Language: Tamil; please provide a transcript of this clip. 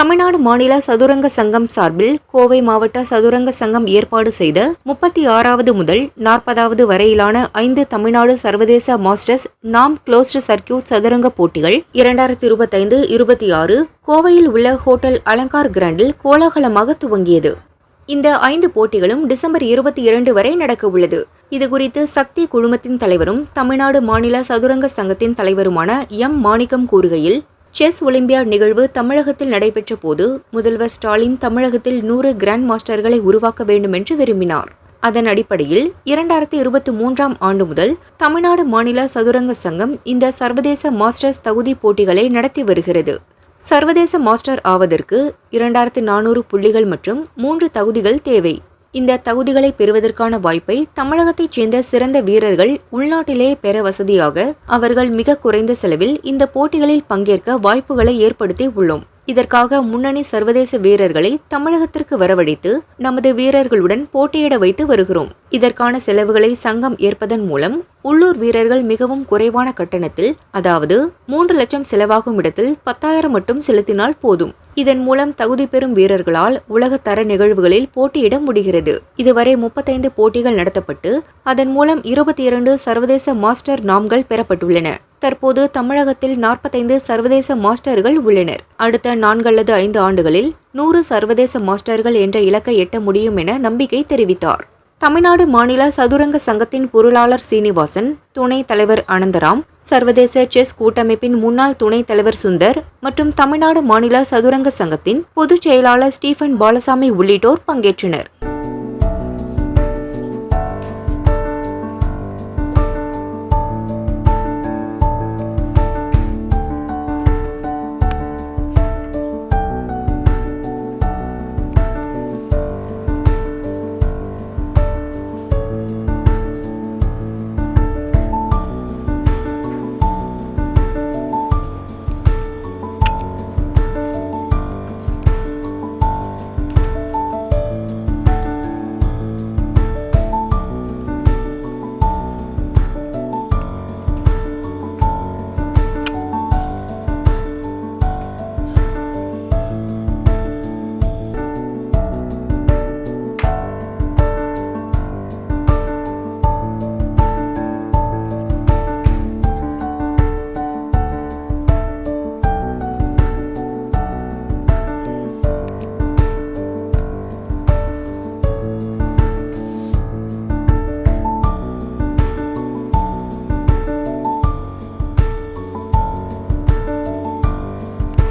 தமிழ்நாடு மாநில சதுரங்க சங்கம் சார்பில் கோவை மாவட்ட சதுரங்க சங்கம் ஏற்பாடு செய்த 36வது முதல் 40வது வரையிலான 5 தமிழ்நாடு சர்வதேச மாஸ்டர்ஸ் நாம் க்ளோஸ்டு சர்க்கியூட் சதுரங்க போட்டிகள் 2025-26 கோவையில் உள்ள ஹோட்டல் அலங்கார் கிராண்டில் கோலாகலமாக துவங்கியது. இந்த 5 போட்டிகளும் டிசம்பர் 22 வரை நடக்க உள்ளது. இதுகுறித்து சக்தி குழுமத்தின் தலைவரும் தமிழ்நாடு மாநில சதுரங்க சங்கத்தின் தலைவருமான எம். மாணிக்கம் கூறுகையில், செஸ் ஒலிம்பியாட் நிகழ்வு தமிழகத்தில் நடைபெற்ற போது முதல்வர் ஸ்டாலின் தமிழகத்தில் 100 கிராண்ட் மாஸ்டர்களை உருவாக்க வேண்டும் என்று விரும்பினார். அதன் அடிப்படையில் 2023ஆம் ஆண்டு முதல் தமிழ்நாடு மாநில சதுரங்க சங்கம் இந்த சர்வதேச மாஸ்டர்ஸ் தகுதி போட்டிகளை நடத்தி வருகிறது. சர்வதேச மாஸ்டர் ஆவதற்கு 2400 புள்ளிகள் மற்றும் 3 தகுதிகள் தேவை. இந்த தகுதிகளை பெறுவதற்கான வாய்ப்பை தமிழகத்தைச் சேர்ந்த சிறந்த வீரர்கள் உள்நாட்டிலே பெற வசதியாக அவர்கள் மிக குறைந்த செலவில் இந்த போட்டிகளில் பங்கேற்க வாய்ப்புகளை ஏற்படுத்தி உள்ளோம். இதற்காக முன்னணி சர்வதேச வீரர்களை தமிழகத்திற்கு வரவழைத்து நமது வீரர்களுடன் போட்டியிட வைத்து வருகிறோம். இதற்கான செலவுகளை சங்கம் ஏற்பதன் மூலம் உள்ளூர் வீரர்கள் மிகவும் குறைவான கட்டணத்தில், அதாவது 3 லட்சம் செலவாகும் இடத்தில் 10,000 மட்டும் செலுத்தினால் போதும். இதன் மூலம் தகுதி பெறும் வீரர்களால் உலக தர நிகழ்வுகளில் போட்டியிட முடிகிறது. இதுவரை 35 போட்டிகள் நடத்தப்பட்டு அதன் மூலம் 22 சர்வதேச மாஸ்டர் நாம்கள் பெறப்பட்டுள்ளன. தற்போது தமிழகத்தில் 45 சர்வதேச மாஸ்டர்கள் உள்ளனர். அடுத்த 4 அல்லது 5 ஆண்டுகளில் 100 சர்வதேச மாஸ்டர்கள் என்ற இலக்கை எட்ட முடியும் என நம்பிக்கை தெரிவித்தார். தமிழ்நாடு மாநில சதுரங்க சங்கத்தின் பொருளாளர் சீனிவாசன், துணைத் தலைவர் அனந்தராம், சர்வதேச செஸ் கூட்டமைப்பின் முன்னாள் துணைத் தலைவர் சுந்தர் மற்றும் தமிழ்நாடு மாநில சதுரங்க சங்கத்தின் பொதுச் செயலாளர் ஸ்டீபன் பாலசாமி உள்ளிட்டோர் பங்கேற்றனர்.